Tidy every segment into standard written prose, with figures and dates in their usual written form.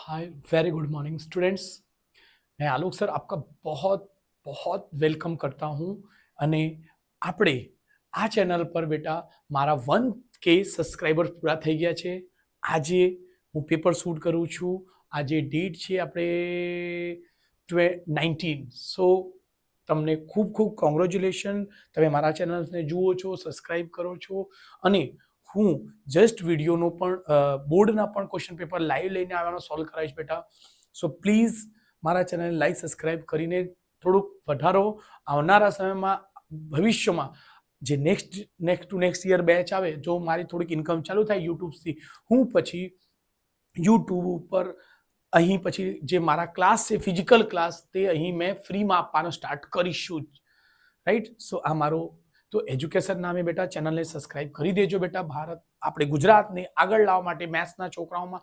Hi very good morning students. मैं आलोक sir आपका बहुत बहुत वेलकम करता हूँ અને આપણે આ ચેનલ પર બેટા મારા 1K સબસ્ક્રાઈબર પૂરા થઈ ગયા છે। આજે હું પેપર શૂટ કરું છું। આજે ડેટ છે આપણે 19। સો તમને ખૂબ ખૂબ કોંગ્રેચ્યુલેશન। તમે મારા ચેનલને જુઓ છો, સબસ્ક્રાઈબ કરો છો અને હું જસ્ટ વિડીયોનો પણ બોર્ડના પણ ક્વેશ્ચન પેપર લાઈવ લઈને આવવાનો સોલ્વ કરાવીશ બેટા। સો પ્લીઝ મારા ચેનલને લાઈક સબસ્ક્રાઈબ કરીને થોડુંક વધારો। આવનારા સમયમાં ભવિષ્યમાં જે નેક્સ્ટ યર બેચ આવે, જો મારી થોડીક ઇન્કમ ચાલુ થાય યુટ્યુબથી, હું પછી યુટ્યુબ ઉપર અહીં પછી જે મારા ક્લાસ છે ફિઝિકલ ક્લાસ તે અહીં મેં ફ્રીમાં આપવાનું સ્ટાર્ટ કરીશું જ, રાઈટ। સો આ મારો તો એજ્યુકેશન નામે બેટા ચેનલને સબસ્ક્રાઇબ કરી દેજો બેટા। ભારત આપણે ગુજરાતને આગળ લાવવા માટે મેથ્સના છોકરાઓમાં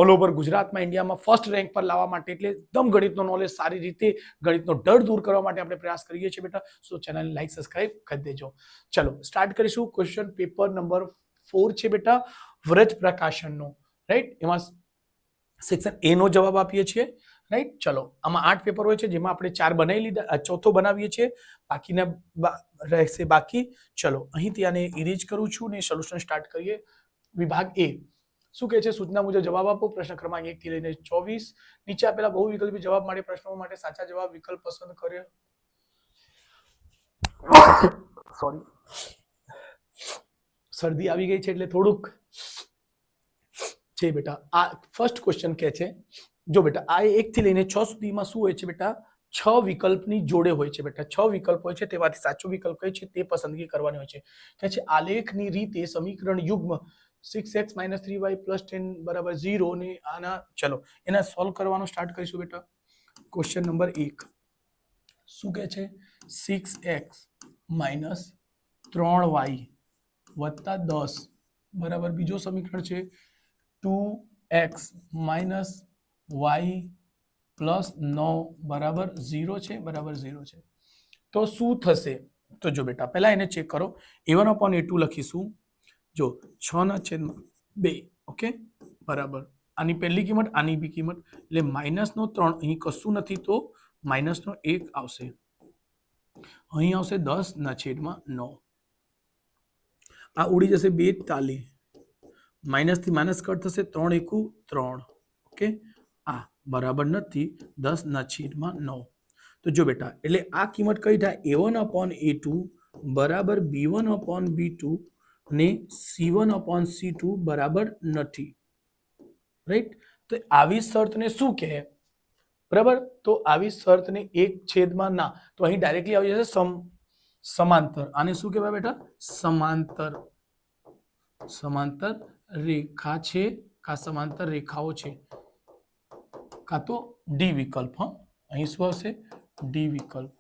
ઓલ ઓવર ગુજરાતમાં ઇન્ડિયામાં ફર્સ્ટ રેન્ક પર લાવવા માટે, એટલે એકદમ ગણિતનો નોલેજ સારી રીતે, ગણિતનો ડર દૂર કરવા માટે આપણે પ્રયાસ કરીએ છીએ બેટા। સો ચેનલને લાઈક સબસ્ક્રાઇબ કરી દેજો। ચલો સ્ટાર્ટ કરીશું। ક્વેશ્ચન પેપર નંબર 4 છે બેટા વ્રજ પ્રકાશનનો, રાઈટ। એમાં સેક્શન એ નો જવાબ આપીએ છીએ, રાઈટ। ચલો આમાં 8 પેપર હોય છે, જેમાં આપણે 4 બનાવી લીધા, ચોથો બનાવીએ છીએ, બાકીના રહેશે બાકી। ચલો અહીંથી આને ઇરેજ કરું છું ને સોલ્યુશન સ્ટાર્ટ કરીએ। વિભાગ એ શું કહે છે? સૂચના મુજબ જવાબ આપો। પ્રશ્ન ક્રમાંક 1 થી લઈને 24। નીચે આપેલા બહુવિકલ્પી જવાબ માટે પ્રશ્નો માટે સાચા જવાબ વિકલ્પ પસંદ કર્યો। સોરી, શરદી આવી ગઈ છે એટલે થોડુંક છે બેટા। આ ફર્સ્ટ ક્વેશ્ચન કહે છે, જો બેટા આ 1 થી લઈને 6 સુધીમાં શું હોય છે બેટા? 6 વિકલ્પની જોડે હોય છે બેટા। 6 વિકલ્પ હોય છે, તેમાંથી સાચો વિકલ્પ કઈ છે તે પસંદગી કરવાની હોય છે। કહે છે આલેખની રીતે સમીકરણ યુગ્મ 6x - 3y + 10 = 0 ને આના, ચલો એના સોલ્વ કરવાનું સ્ટાર્ટ કરીશું બેટા। ક્વેશ્ચન નંબર 1 શું કહે છે? 6x - 3y + 10 બરાબર, બીજો સમીકરણ છે 2x - y + 9 બરાબર 0 છે, બરાબર 0 છે। તો શું થશે? તો જો બેટા પહેલા એને ચેક કરો। a1/a2 લખીશું, જો 6/2, ઓકે બરાબર। આની પહેલી કિંમત, આની બી કિંમત, એટલે -3 અહીં કશું નથી તો -1 આવશે, અહીં આવશે 10/9। આ ઉડી જશે 2 તાલી, માઇનસ થી માઇનસ કટ થશે, 3 × 3, ઓકે। આ બરાબર નથી 10/9। તો જો બેટા એટલે આ કિંમત કઈ થાય? a1/a2 બરાબર b1/b2 ને c1/c2 બરાબર નથી, રાઈટ। તો આવી શરતને શું કહે? બરાબર, તો આવી શરતને 1/ના, તો અહીં ડાયરેક્ટલી આવી જશે સમાંતર। આને શું કહેવાય બેટા? સમાંતર, સમાંતર રેખા છે કા સમાંતર રેખાઓ છે, કા તો ડી વિકલ્પ। હ અહીં શું આવશે? ડી વિકલ્પ,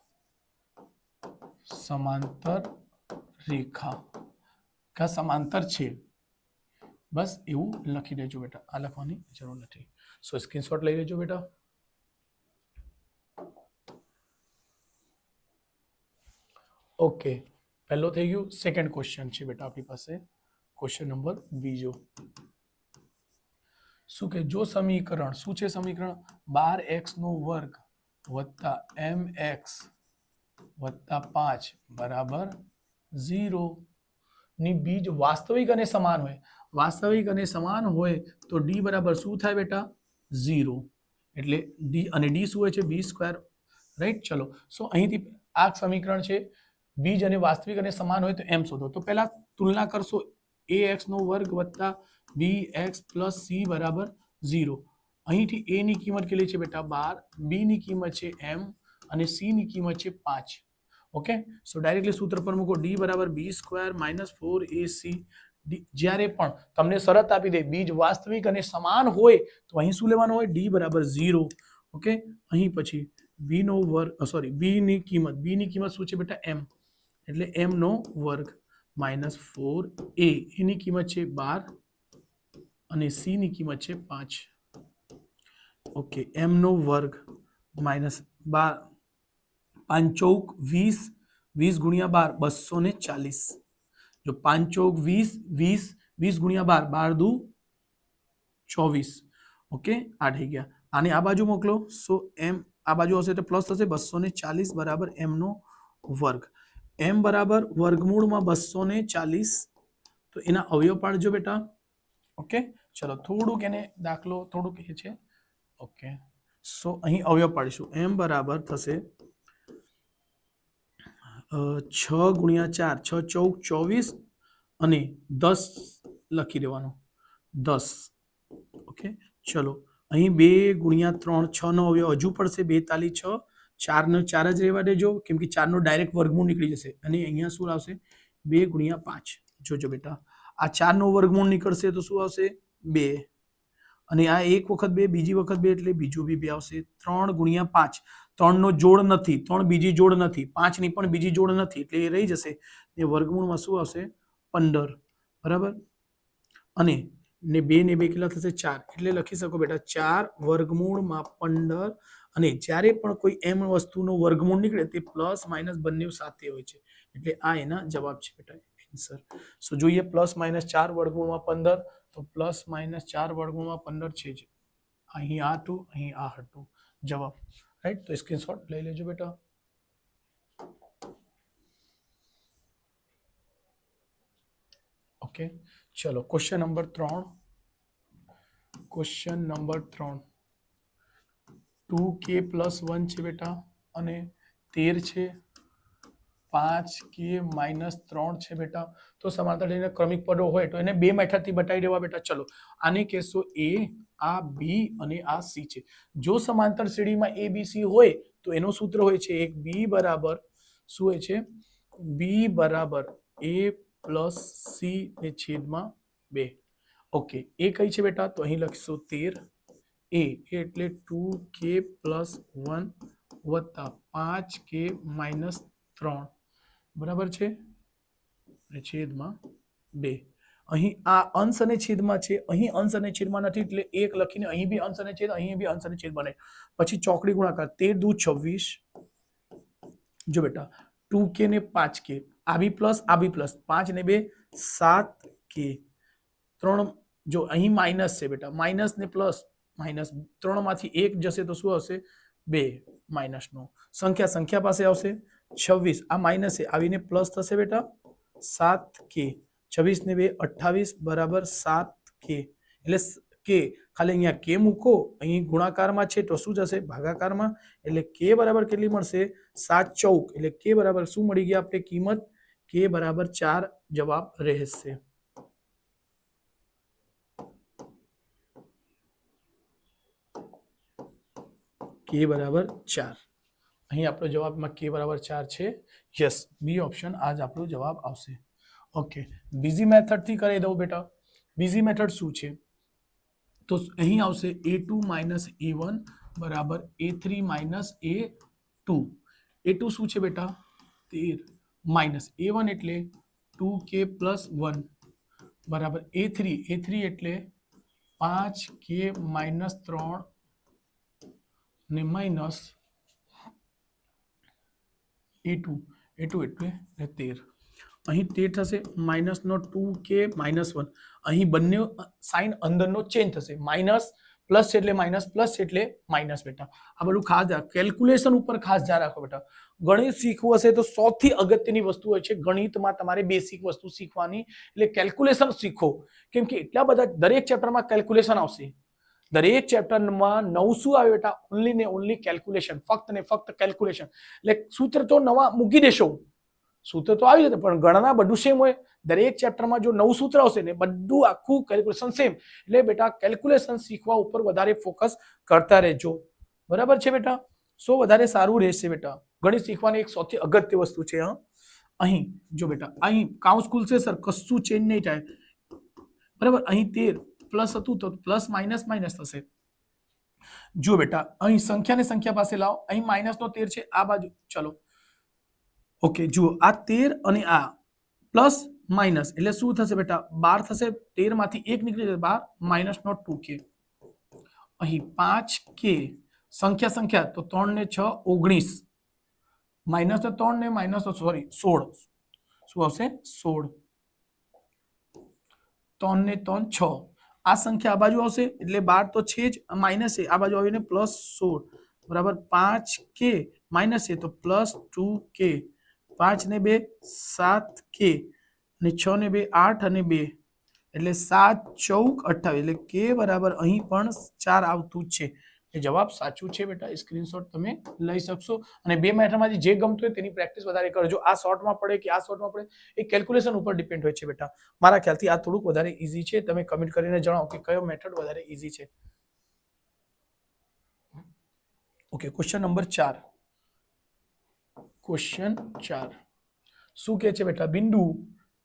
સમાંતર રેખા કા સમાંતર છે, બસ એવું લખી દેજો બેટા। આ લખવાની જરૂર નથી। સો સ્ક્રીનશોટ લઈ લેજો બેટા। ઓકે, પહેલો થઈ ગયું। સેકન્ડ ક્વેશ્ચન છે બેટા આપણી પાસે, ક્વેશ્ચન નંબર બીજો શું કે? જો સમીકરણ શું છે? સમીકરણ 12x² + mx + 5 બરાબર 0 ની બીજ વાસ્તવિક અને સમાન હોય, વાસ્તવિક અને સમાન હોય તો ડી બરાબર શું થાય બેટા? 0। એટલે ડી અને ડી શું હોય છે? b², right. ચલો સો અહીંથી આ સમીકરણ છે, બીજ અને વાસ્તવિક અને સમાન હોય તો એમ શોધો। તો પહેલા તુલના કરશો, ax² + bx + c બરાબર 0। અહીંથી a ની કિંમત કેટલી છે બેટા? 12, b ની કિંમત છે m અને c ની કિંમત છે 5, ઓકે। સો ડાયરેક્ટલી સૂત્ર પર મૂકો, d બરાબર b² - 4ac। જ્યારે પણ તમને શરત આપી દે બીજ વાસ્તવિક અને સમાન હોય તો અહીં શું લેવાનું હોય? d બરાબર 0, ઓકે। અહીં પછી b ની કિંમત શું છે બેટા? m, એટલે m² - 4a, એની કિંમત છે 12 અને c ની કિંમત છે 5, ઓકે। m² - 5 ચોક 20, 20 × 12 240। જો 5 ચોક 20, 20 × 12, 12 દુ 24, ઓકે આ થઈ ગયા આને આ બાજુ મોકલો સો એમ આ બાજુ હશે એટલે પ્લસ થશે 240 બરાબર એમ નો વર્ગ એમ બરાબર વર્ગમૂળમાં 240 તો એના અવયવ પાડજો બેટા ઓકે ચલો થોડુંક એને દાખલો થોડુંક એ છે ઓકે સો અહીં અવયવ પાડીશું એમ બરાબર થશે 6 ગુણ્યા 4 6 ચૌક 24 અને 10 લખી દેવાનો 10 ઓકે ચલો અહીં 2 ગુણ્યા 3 6 નો અવયવ હજુ પડશે 2 તાલી 6 4 નો 4 જ રહેવા દેજો કેમ કે 4 નો ડાયરેક્ટ વર્ગમૂળ નીકળી જશે અને અહીંયા શું આવશે 2 ગુણ્યા 5 જોજો બેટા આ 4 નો વર્ગમૂળ નીકળશે તો શું આવશે 2 અને આ એક વખત 2 બીજી વખત 2 એટલે બીજું બી 2 આવશે 3 ગુણ્યા 5 3 નો જોડ નથી 3 બીજી જોડ નથી 5 ની પણ બીજી જોડ નથી એટલે એ રહી જશે એ વર્ગમૂળમાં શું આવશે 15 બરાબર અને ને 2 ને 2 કેટલા થશે 4 એટલે લખી શકો બેટા 4 વર્ગમૂળમાં 15 અને જ્યારે પણ કોઈ એમ વસ્તુનો વર્ગમૂળ નીકળે તે પ્લસ માઇનસ બંને સાથે હોય છે એટલે આ એના જવાબ છે બેટા આન્સર સો જોઈએ પ્લસ માઇનસ 4 વર્ગમૂળમાં 15 તો પ્લસ માઇનસ 4 વર્ગમૂળમાં 15 છે જ અહીં આ હતું અહીં આ હતું જવાબ રાઈટ તો સ્ક્રીનશોટ લઈ લેજો બેટા ઓકે ચલો question number 3 question number 3 2k + 1 છે બેટા અને 13 છે 5k - 3 છે બેટા તો સમાંતર શ્રેણીના ક્રમિક પદો હોય તો એને બે મેથડથી બતાવી દેવા બેટા ચલો આને કહેશો a આ b અને આ c છે જો સમાંતર શ્રેણીમાં a b c હોય તો એનું સૂત્ર હોય છે એક b બરાબર શું હોય છે b બરાબર a + c ને છેદમાં 2 ઓકે એ કઈ છે બેટા તો અહીં લખીશું 13 a એટલે 2k + 1 વત્તા 5k - 3 બરાબર છે અને છેદમાં 2 અહીં આ અંશ અને છેદમાં છે અહીં અંશ અને છેદમાં નથી એટલે 1 લખીને અહીં બી અંશ અને છેદ અહીં બી અંશ અને છેદ બને પછી ચોકડી ગુણાકાર 13 દુ 26 જો બેટા 2k ને 5k આ બી પ્લસ આ બી પ્લસ 5 ને 2 7k 3 જો અહીં માઇનસ છે બેટા માઇનસ ને પ્લસ માઇનસ 3 માંથી 1 જશે તો શું આવશે 2 માઇનસ નો સંખ્યા પાસે આવશે 26 આ માઇનસ છે આવીને પ્લસ થશે બેટા 7k 26 ને 2 28 બરાબર 7k એટલે k ખાલી અહીંયા k મૂકો અહીં ગુણાકારમાં છે તો શું જશે ભાગાકારમાં એટલે k બરાબર કેટલી મળશે 7 ચૌક એટલે k બરાબર શું મળી ગયા આપણે કિંમત k બરાબર 4 જવાબ રહેશે k બરાબર 4 અહીં આપણો જવાબમાં k બરાબર 4 છે યસ બી ઓપ્શન આજ આપણો જવાબ આવશે ઓકે બીજી મેથડ થી કરી દઉં બેટા બીજી મેથડ શું છે તો અહીં આવશે a2 - a1 બરાબર a3 - a2 a2 શું છે બેટા 13 માઇનસ a1 એટલે 2k + 1 બરાબર a3 એટલે 5k - 3 ને માઇનસ a2 એટલે 13 અહીં 13 થશે માઇનસ નો 2k - 1 અહીં બંને સાઇન અંદરનો ચેન્જ થશે માઇનસ પ્લસ એટલે માઇનસ પ્લસ એટલે માઇનસ બેટા આ બધું ખાસ કેલ્ક્યુલેશન ઉપર ખાસ ધ્યાન રાખો બેટા ગણિત શીખવું હશે તો સૌથી અગત્યની વસ્તુ હોય છે ગણિતમાં તમારે બેસિક વસ્તુ શીખવાની એટલે કેલ્ક્યુલેશન શીખો કેમ કે એટલા બધા દરેક ચેપ્ટરમાં કેલ્ક્યુલેશન આવશે દરેક ચેપ્ટરમાં નવું શું આવે બેટા ઓનલી ને ઓનલી કેલ્ક્યુલેશન ફક્ત ને ફક્ત કેલ્ક્યુલેશન એટલે સૂત્ર તો નવા મૂકી દેશો સૂત્ર તો આવી જશે પણ ગણના બધું સેમ હોય દરેક ચેપ્ટરમાં જો નવું સૂત્ર આવશે ને બધું આખું કેલ્ક્યુલેશન સેમ એટલે બેટા કેલ્ક્યુલેશન શીખવા ઉપર વધારે ફોકસ કરતા રહેજો બરાબર છે બેટા સો વધારે સારું રહેશે બેટા ગણિત શીખવાની એક સૌથી અગત્ય વસ્તુ છે અહીં જો બેટા અહીં કાઉન્સ ખુલશે સર કશું ચેન્જ નહીં થાય બરાબર અહીં 13 પ્લસ હતું તો પ્લસ માઇનસ માઇનસ થશે જો બેટા અહીં સંખ્યાને સંખ્યા પાસે લાવો અહીં માઇનસ નો 13 છે આ બાજુ ચલો ઓકે જુઓ આ 13 અને આ પ્લસ માઇનસ એટલે શું થશે બેટા 12 થશે 13 માંથી 1 નીકળી જશે 12 માઇનસ નો 2k અહીં 5k સંખ્યા તો 3 ને 6 19 માઇનસ તો 3 ને માઇનસ તો સોરી 16 શું આવશે 16 3 ને 3 6 આ સંખ્યા આ બાજુ આવશે એટલે 12 તો છે જ, માઇનસ છે આ બાજુ આવીને +16 બરાબર 5k માઇનસ છે તો +2k, 5 ને 2 7k અને 6 ને 2 8 અને 2 એટલે 7 ચૌક 28 એટલે k બરાબર અહીં પણ 4 આવતું જ છે. એ જવાબ સાચું છે બેટા. સ્ક્રીનશોટ તમે લઈ શકશો અને બે મેથડમાંથી જે ગમતું હોય તેની પ્રેક્ટિસ વધારે કરજો. આ શોર્ટમાં પડે કે આ શોર્ટમાં પડે એ કેલ્ક્યુલેશન ઉપર ડિપેન્ડ હોય છે બેટા. મારા ખ્યાલથી આ થોડુંક વધારે ઈઝી છે. તમે કમેન્ટ કરીને જણાવો કે કયો મેથડ વધારે ઈઝી છે. Okay, question number 4. ક્વેશ્ચન 4 શું કહે છે બેટા?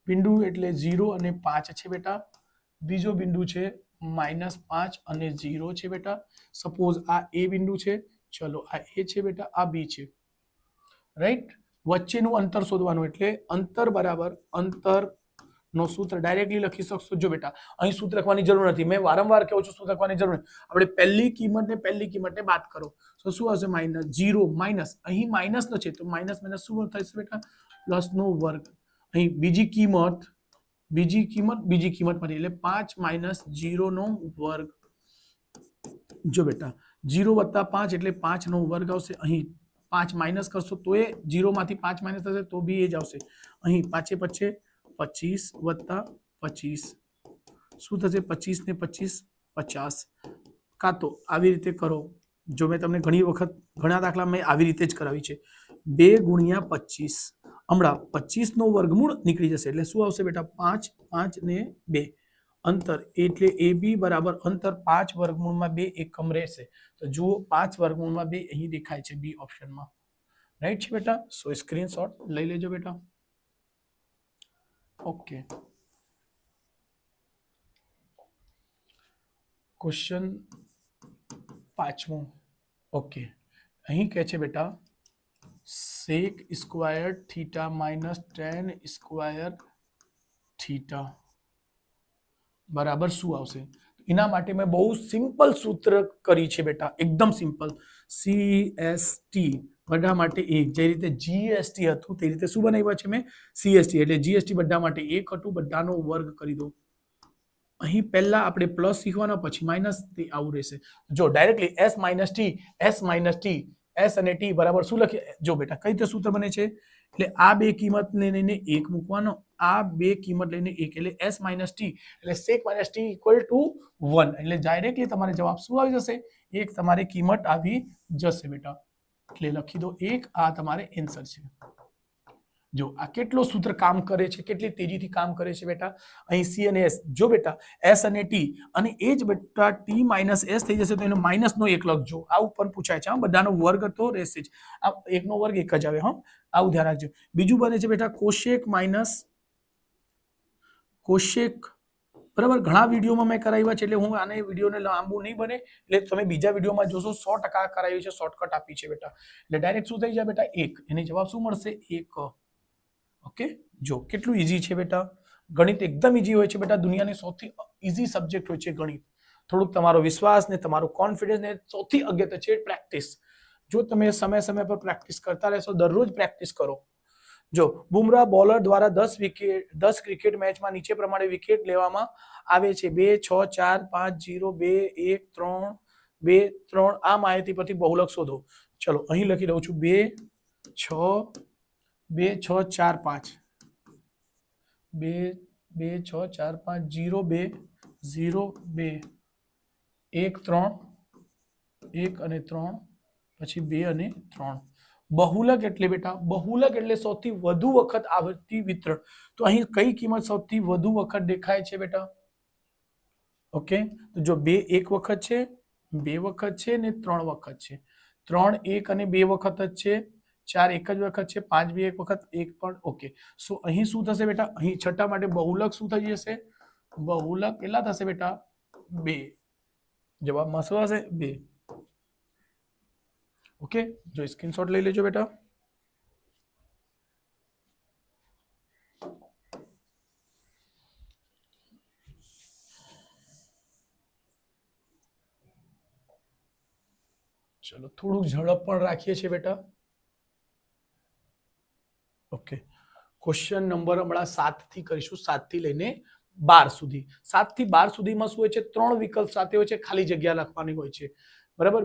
બિંદુ એટલે 0 અને 5 છે બેટા. બીજો બિંદુ છે -5 અને 0 છે બેટા. સપોઝ આ એ બિંદુ છે, ચલો આ એ છે બેટા, આ બી છે, રાઈટ. વચ્ચેનું અંતર શોધવાનું એટલે અંતર બરાબર અંતર નો સૂત્ર ડાયરેક્ટલી લખી શકશો. જો બેટા અહીં સૂત્ર લખવાની જરૂર નથી, મેં વારંવાર કહું છું સૂત્ર લખવાની જરૂર નથી. આપણે પહેલી કિંમતને બાદ કરો તો શું આવશે? -0 માઇનસ, અહીં માઇનસ નો છે તો માઇનસ શું થશે બેટા? પ્લસ નો વર્ગ. અહીં બીજી કિંમત મળી એટલે 5 - 0 નો વર્ગ. જો બેટા 0 + 5 એટલે 5 નો વર્ગ આવશે. અહીં 5 માઇનસ કરશો તો એ 0 માંથી 5 માઇનસ થશે તો બી એ જ આવશે. અહીં 5 × 5 = 25 શું થશે? 25 ને 25 50. કાં તો આવી રીતે કરો. જો મેં તમને ઘણા દાખલા મેં આવી રીતે જ કરાવી છે. 2 × 25 હમણાં 25 નો વર્ગમૂળ નીકળી જશે એટલે શું આવશે બેટા? 5 5 ને 2 અંતર એટલે AB બરાબર અંતર 5 વર્ગમૂળમાં 2 એકમ રહેશે. તો જુઓ 5 વર્ગમૂળમાં 2 અહીં દેખાય છે બી ઓપ્શનમાં, રાઈટ છે બેટા. સો સ્ક્રીનશોટ લઈ લેજો બેટા. Okay, question 5મો. ઓકે, અહીં કહે છે બેટા sec² θ - tan² θ બરાબર શું આવશે? એના માટે મેં બહુ સિમ્પલ સૂત્ર કરી છે બેટા, એકદમ સિમ્પલ. CST બધા માટે 1, જે રીતે GST હતું તે રીતે શું બનાવ્યા છે મેં? CST એટલે GST બધા માટે 1 હતું, બધાનો વર્ગ કરી દો. અહીં પહેલા આપણે પ્લસ શીખવાના પછી માઇનસ, તે આવું રહેશે. જો ડાયરેક્ટલી S - T S અને T બરાબર શું લખીએ? જો બેટા કઈ રીતે સૂત્ર બને છે? એટલે આ બે કિંમતને લઈને 1 મૂકવાનો, આ બે કિંમત લઈને 1 એટલે S - T એટલે sec - T = 1 એટલે ડાયરેક્ટલી તમારે જવાબ શું આવી જશે? 1 તમારી કિંમત આવી જશે બેટા. એટલે લખી દો 1. આ તમારે આન્સર છે. જો આ કેટલો સૂત્ર કામ કરે છે, કેટલી તેજીથી કામ કરે છે બેટા. અહીં C અને S, જો બેટા S અને T અને એ જ બેટા T - S થઈ જશે તો એનો -નો 1 લખજો. આવું પણ પૂછાય છે. બધાનો વર્ગ તો રહેશે જ. આ 1 નો વર્ગ 1 જ આવે. આવું ધ્યાન રાખજો. બીજું બને છે બેટા કોશેક બરાબર. ઘણા વિડીયોમાં મેં કરાવ્યા છે એટલે હું આને વિડીયોને લાંબુ નહીં બને એટલે તમે બીજા વિડીયોમાં જોશો. 100% કરાવી છે, શોર્ટકટ આપી છે બેટા. એટલે ડાયરેક્ટ શું થઈ જાય બેટા? 1. એને જવાબ શું મળશે? 1. ઓકે, જો કેટલું ઈઝી છે બેટા. ગણિત એકદમ ઈઝી હોય છે બેટા. દુનિયાની સૌથી ઈઝી સબ્જેક્ટ હોય છે ગણિત. થોડુંક તમારો વિશ્વાસ ને તમારો કોન્ફિડન્સ ને સૌથી અગત્ય છે પ્રેક્ટિસ. જો તમે સમય પર પ્રેક્ટિસ કરતા રહેશો, દરરોજ પ્રેક્ટિસ કરો. જો બુમરાહ બોલર દ્વારા 10 ક્રિકેટ મેચમાં નીચે પ્રમાણે વિકેટ લેવામાં આવે છે: 2 6 4 5 0 2 1 3 2 3. આ માહિતી પરથી બહુલક શોધો. ચલો અહીં લખી દઉં છું 2 6 4 5 2 2 6 4 5 0 2 0 2 1 3 1 અને 3 પછી 2 અને 3. બહુલક એટલે બેટા, બહુલક એટલે સૌથી વધુ વખત આવર્તી વિતરણ. તો અહીં કઈ કિંમત સૌથી વધુ વખત દેખાય છે બેટા? ઓકે, તો જો 2 1 વખત છે, 2 વખત છે ને 3 વખત છે. 3 1 અને 2 વખત જ છે. 4 એક જ વખત છે. 5 2 એક વખત, 1 પણ. ઓકે, સો અહીં શું થશે બેટા? અહીં છઠ્ઠા માટે બહુલક શું થઈ જશે? બહુલક કેટલા થશે બેટા? 2. જવાબમાં શું હશે? 2. ઓકે, જો સ્ક્રીનશોટ લઈ લેજો બેટા. ચલો થોડુંક ઝડપ પણ રાખીએ છીએ બેટા. ઓકે, ક્વેશ્ચન નંબર હમણાં 7 થી કરીશું, 7 થી લઈને 12 સુધી 7 થી 12 સુધીમાં શું હોય છે 3 વિકલ્પ સાથે હોય છે ખાલી જગ્યા લખવાની હોય છે બરાબર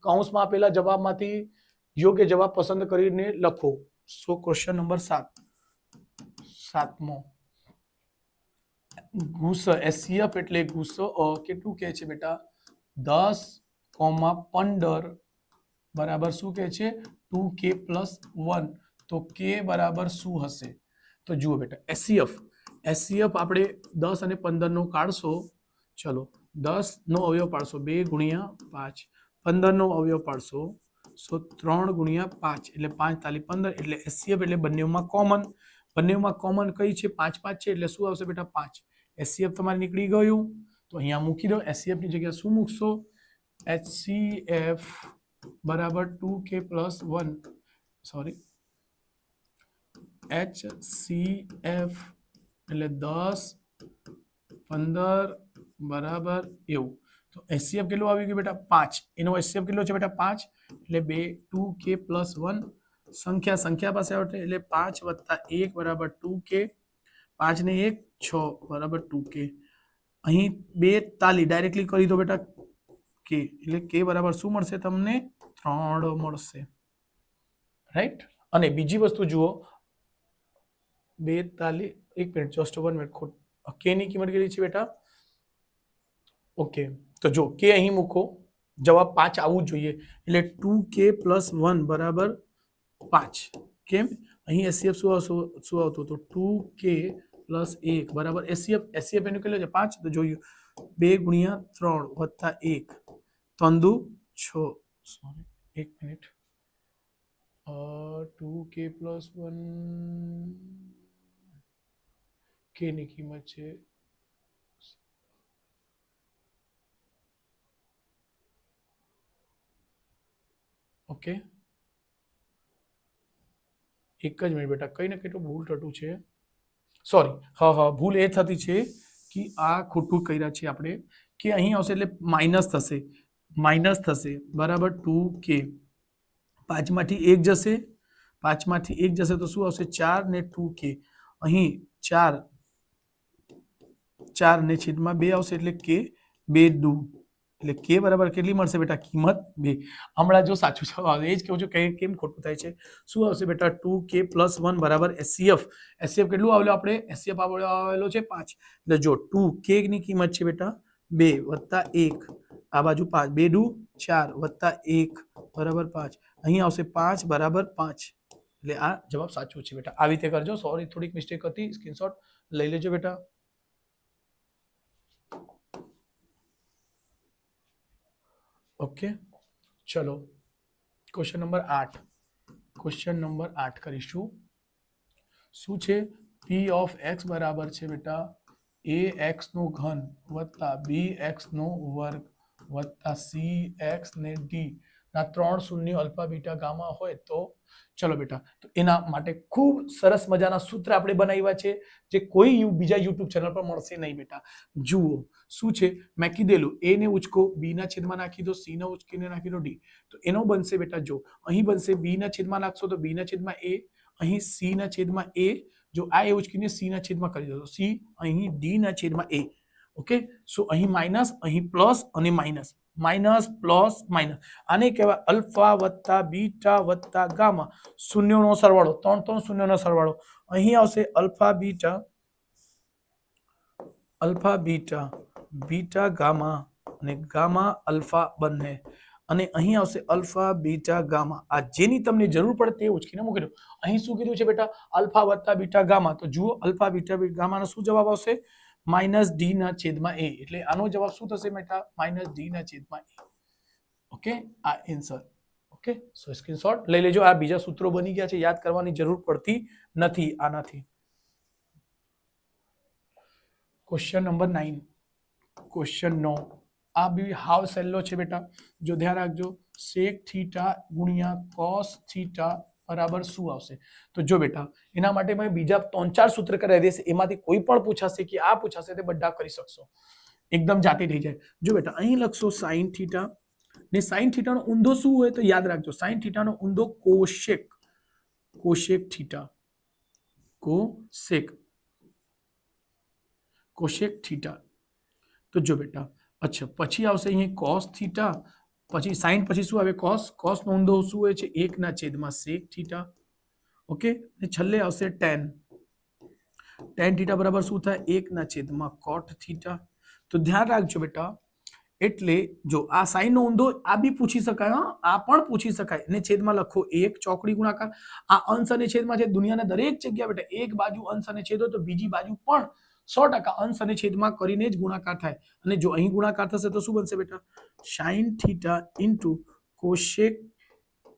કૌંસમાં આપેલા જવાબમાંથી યોગ્ય જવાબ પસંદ કરીને લખો સો ક્વેશ્ચન નંબર 7મો ગુસ એસસીએફ એટલે ગુસ્સો કેટલું કહે છે બેટા 10,15 બરાબર શું કહે છે 2k + 1 તો k બરાબર શું હશે તો જુઓ બેટા એસસીએફ આપણે 10 અને 15 નો કાઢશો ચલો 10 નો અવયવ પાડશો 2 × 5 15 નો અવયવ પાડશો સો 3 × 5 એટલે 5 તાલી 15 એટલે એસસીએફ એટલે બંનેમાં કોમન કઈ છે 5 5 છે એટલે શું આવશે બેટા 5 એસસીએફ તમારે નીકળી ગયું તો અહીંયા મૂકી દો એસસીએફ ની જગ્યાએ શું મૂકશો HCF બરાબર 2k + 1 સોરી HCF એટલે 10 15 બરાબર એવું તો HCF કેટલું આવી ગયું બેટા 5 એનો HCF કેટલો છે બેટા 5 એટલે 2k + 1 સંખ્યા પાસે આવશે એટલે 5 + 1 બરાબર 2k 5 ને 1 6 બરાબર 2k અહીં 2 તાલી ડાયરેક્ટલી કરી દો બેટા k એટલે k બરાબર શું મળશે તમને 3 મળશે રાઈટ અને બીજી વસ્તુ જુઓ 2 તાલી 1 મિનિટ જસ્ટ 1 મિનિટ k ની કિંમત કેટલી છે બેટા ઓકે તો જો k અહીં મૂકો જવાબ 5 આવવું જોઈએ એટલે 2k + 1 બરાબર 5 કેમ અહીં HCF શું આવતું તો 2k + 1 બરાબર HCF એનું કેટલું છે 5 તો જોયું 2 × 3 + 1 3 દુ 6 સોરી 1 મિનિટ 2k + 1 k ની કિંમત છે ઓકે એક જ મિનિટ બેટા કઈ ને કઈ તો ભૂલ થતું છે સોરી હા ભૂલ એ થતી છે કે આ ખોટું કર્યા છે આપણે કે અહીં આવશે એટલે માઇનસ થશે બરાબર 2k 5 માંથી 1 જશે 5 માંથી 1 જશે તો શું આવશે 4 ને 2k અહીં 4 ને છેદમાં 2 આવશે એટલે k 2 દુ એટલે k બરાબર કેટલી મળશે બેટા કિંમત 2 હમણાં જો સાચું જવાબ આવે એ જ કહું છું કેમ ખોટું થાય છે શું આવશે બેટા 2k + 1 બરાબર HCF કેટલું આવેલું આપણે HCF આવેલો છે 5 એટલે જો 2k ની કિંમત છે બેટા 2 + 1 આ બાજુ 5 2 દુ 4 + 1 બરાબર 5 અહીં આવશે 5 બરાબર 5 એટલે આ જવાબ સાચો છે બેટા આવી રીતે કરજો સોરી થોડીક મિસ્ટેક હતી સ્ક્રીનશોટ લઈ લેજો બેટા ઓકે ચલો ક્વેશ્ચન નંબર 8 કરીશું શું છે p of x બરાબર છે બેટા ax નો ઘન + bx નો વર્ગ + cx ને d ના 3 શૂન્ય અલ્ફા બીટા ગામા હોય તો ચલો બેટા તો એના માટે ખૂબ સરસ મજાના સૂત્ર આપણે બનાવ્યા છે જે કોઈ બીજા YouTube ચેનલ પર મળશે નહીં બેટા જુઓ શું છે મેં કીધેલું a ને ઉચકો b ના છેદમાં નાખી દો c ને ઉચકીને નાખી દો d તો એનો બનશે બેટા જો અહીં બનશે b ના છેદમાં નાખશો તો b ના છેદમાં a અહીં c ના છેદમાં a જો આ એ ઉચકીને c ના છેદમાં કરી દો c અહીં d ના છેદમાં a ઓકે સો અહીં માઈનસ અહીં પ્લસ અને માઈનસ પ્લસ માઈનસ આને કહેવાય અલ્ફા વત્તા બીટા વત્તા ગામા શૂન્યનો સરવાળો 3 શૂન્યનો સરવાળો અહીં આવશે અલ્ફા બીટા બીટા ગામા અને ગામા અલ્ફા બંને અને અહીં આવશે અલ્ફા બીટા ગામા આ જેની તમને જરૂર પડે તે ઉચકીને મૂકી દો અહીં શું કીધું છે બેટા અલ્ફા વત્તા બીટા ગામા તો જુઓ અલ્ફા બીટા ગામાનો શું જવાબ આવશે -d ના છેદમાં a એટલે આનો જવાબ શું થશે બેટા -d ના છેદમાં a ઓકે આ આન્સર ઓકે સો સ્ક્રીનશોટ લઈ લેજો આ બીજા સૂત્રો બની ગયા છે યાદ કરવાની જરૂર પડતી નથી આનાથી ક્વેશ્ચન નંબર 9 ક્વેશ્ચન 9 આ બી હાવ સહેલો છે બેટા જો ધ્યાન રાખજો sec થીટા ગુણ્યા cos થીટા બરાબર શું આવશે તો જો બેટા એના માટે મેં બીજા 3-4 સૂત્ર કરાવી દઈશ એમાંથી કોઈ પણ પૂછાશે કે આ પૂછાશે તે બધા કરી શકશો એકદમ જાતે થઈ જાય જો બેટા અહીં લખશો sin થીટા ને sin થીટાનો ઊંધો શું હોય તો યાદ રાખજો sin થીટાનો ઊંધો કોશેક થીટા કોશેક થીટા. તો જો બેટા અચ્છા પછી આવશે અહીં કોસ થીટા, પછી સાઈન, પછી શું આવે કોસ. કોસનો ઊંધો શું હોય છે 1/, સેક થીટા. ઓકે, અને છેલ્લે આવશે ટેન. ટેન થીટા બરાબર શું થાય 1/, કોટ થીટા. તો ધ્યાન રાખજો બેટા, એટલે જો આ સાઈન નો ઊંધો આ બી પૂછી શકાય, આ પણ પૂછી શકાય, ને છેદમાં લખો 1 ચોકડી ગુણાકાર. આ અંશ અને છેદમાં છે, દુનિયાના દરેક જગ્યા બેટા એક બાજુ અંશ અને છેદ હોય તો બીજી બાજુ પણ 100% અંશ અને છેદમાં કરીને જ ગુણાકાર થાય. અને જો અહીં ગુણાકાર થશે તો શું બનશે બેટા સાઈન થીટા ઇન્ટુ કોશેક